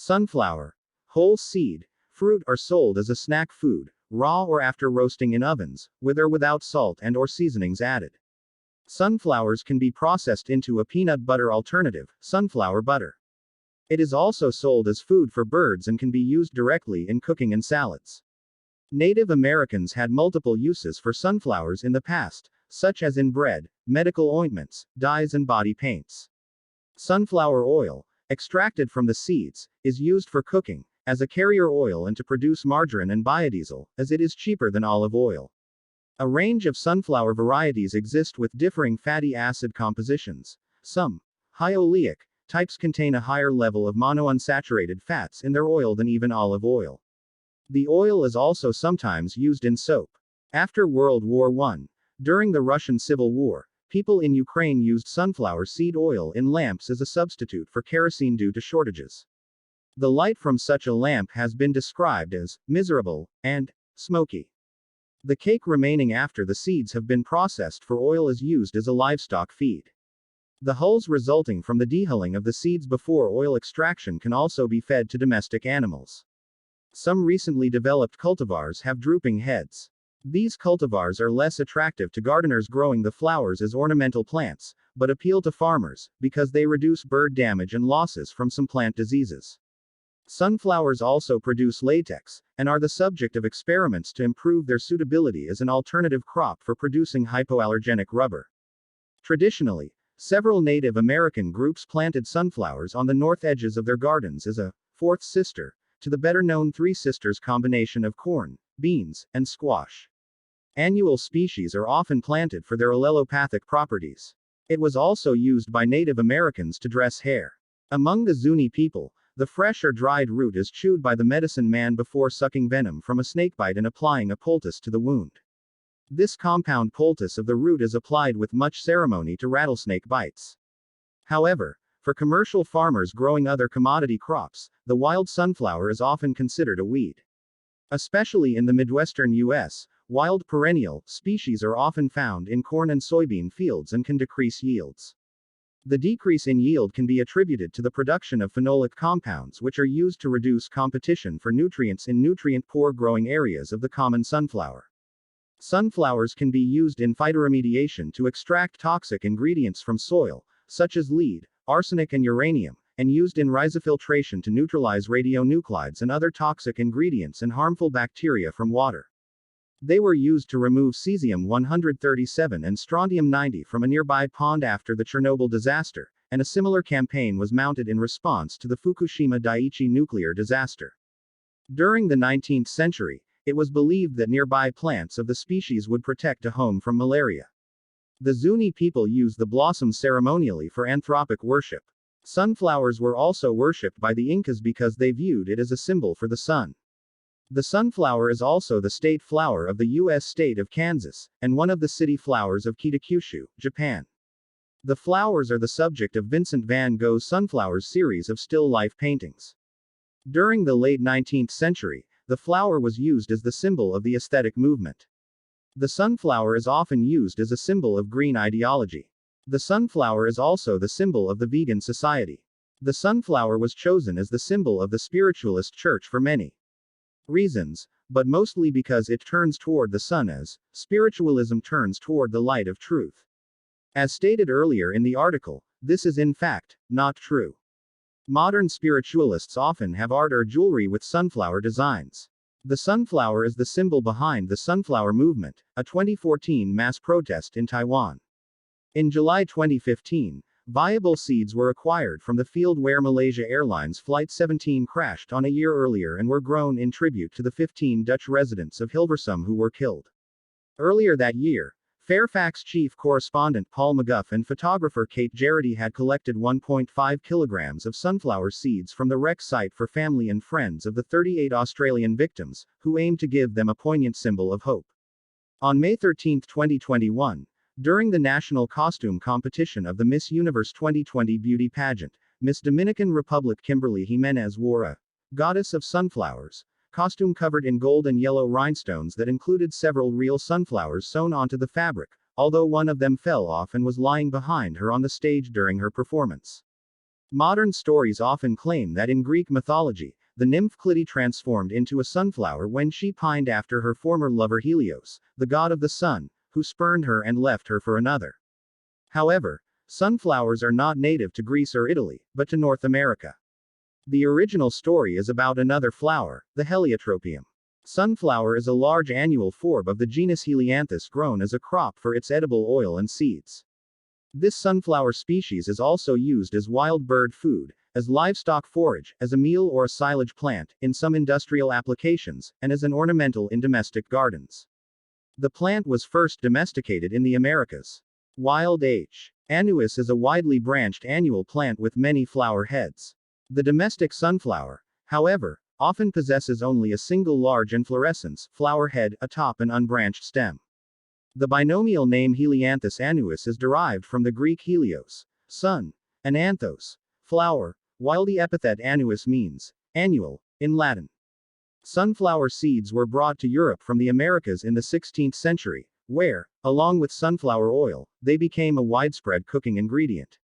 Sunflower. Whole seed, fruit are sold as a snack food, raw or after roasting in ovens, with or without salt and or seasonings added. Sunflowers can be processed into a peanut butter alternative, sunflower butter. It is also sold as food for birds and can be used directly in cooking and salads. Native Americans had multiple uses for sunflowers in the past, such as in bread, medical ointments, dyes and body paints. Sunflower oil, extracted from the seeds, is used for cooking, as a carrier oil and to produce margarine and biodiesel, as it is cheaper than olive oil. A range of sunflower varieties exist with differing fatty acid compositions. Some high oleic types contain a higher level of monounsaturated fats in their oil than even olive oil. The oil is also sometimes used in soap. After World War I, during the Russian Civil War, people in Ukraine used sunflower seed oil in lamps as a substitute for kerosene due to shortages. The light from such a lamp has been described as miserable and smoky. The cake remaining after the seeds have been processed for oil is used as a livestock feed. The hulls resulting from the dehulling of the seeds before oil extraction can also be fed to domestic animals. Some recently developed cultivars have drooping heads. These cultivars are less attractive to gardeners growing the flowers as ornamental plants, but appeal to farmers, because they reduce bird damage and losses from some plant diseases. Sunflowers also produce latex, and are the subject of experiments to improve their suitability as an alternative crop for producing hypoallergenic rubber. Traditionally, several Native American groups planted sunflowers on the north edges of their gardens as a fourth sister to the better-known Three Sisters combination of corn, beans, and squash. Annual species are often planted for their allelopathic properties. It was also used by Native Americans to dress hair. Among the Zuni people, the fresh or dried root is chewed by the medicine man before sucking venom from a snakebite and applying a poultice to the wound. This compound poultice of the root is applied with much ceremony to rattlesnake bites. However, for commercial farmers growing other commodity crops, the wild sunflower is often considered a weed. Especially in the Midwestern U.S., wild perennial species are often found in corn and soybean fields and can decrease yields. The decrease in yield can be attributed to the production of phenolic compounds, which are used to reduce competition for nutrients in nutrient-poor growing areas of the common sunflower. Sunflowers can be used in phytoremediation to extract toxic ingredients from soil, such as lead, arsenic and uranium, and used in rhizofiltration to neutralize radionuclides and other toxic ingredients and harmful bacteria from water. They were used to remove cesium-137 and strontium-90 from a nearby pond after the Chernobyl disaster, and a similar campaign was mounted in response to the Fukushima Daiichi nuclear disaster. During the 19th century, it was believed that nearby plants of the species would protect a home from malaria. The Zuni people used the blossoms ceremonially for anthropic worship. Sunflowers were also worshipped by the Incas because they viewed it as a symbol for the sun. The sunflower is also the state flower of the U.S. state of Kansas, and one of the city flowers of Kitakyushu, Japan. The flowers are the subject of Vincent van Gogh's Sunflowers series of still life paintings. During the late 19th century, the flower was used as the symbol of the aesthetic movement. The sunflower is often used as a symbol of green ideology. The sunflower is also the symbol of the vegan society. The sunflower was chosen as the symbol of the spiritualist church for many reasons, but mostly because it turns toward the sun as spiritualism turns toward the light of truth. As stated earlier in the article, this is in fact not true. Modern spiritualists often have art or jewelry with sunflower designs. The sunflower is the symbol behind the Sunflower Movement, a 2014 mass protest in Taiwan. In July 2015, viable seeds were acquired from the field where Malaysia Airlines Flight 17 crashed on a year earlier and were grown in tribute to the 15 Dutch residents of Hilversum who were killed. Earlier that year, Fairfax chief correspondent Paul McGuff and photographer Kate Jarrity had collected 1.5 kilograms of sunflower seeds from the wreck site for family and friends of the 38 Australian victims, who aimed to give them a poignant symbol of hope. On May 13, 2021, during the national costume competition of the Miss Universe 2020 beauty pageant, Miss Dominican Republic Kimberly Jimenez wore a goddess of sunflowers costume covered in gold and yellow rhinestones that included several real sunflowers sewn onto the fabric, although one of them fell off and was lying behind her on the stage during her performance. Modern stories often claim that in Greek mythology, the nymph Clytie transformed into a sunflower when she pined after her former lover Helios, the god of the sun, who spurned her and left her for another. However, sunflowers are not native to Greece or Italy, but to North America. The original story is about another flower, the Heliotropium. Sunflower is a large annual forb of the genus Helianthus grown as a crop for its edible oil and seeds. This sunflower species is also used as wild bird food, as livestock forage, as a meal or a silage plant, in some industrial applications, and as an ornamental in domestic gardens. The plant was first domesticated in the Americas. Wild H. annuus is a widely branched annual plant with many flower heads. The domestic sunflower, however, often possesses only a single large inflorescence, flower head, atop an unbranched stem. The binomial name Helianthus annuus is derived from the Greek helios, sun, and anthos, flower, while the epithet annuus means annual, in Latin. Sunflower seeds were brought to Europe from the Americas in the 16th century, where, along with sunflower oil, they became a widespread cooking ingredient.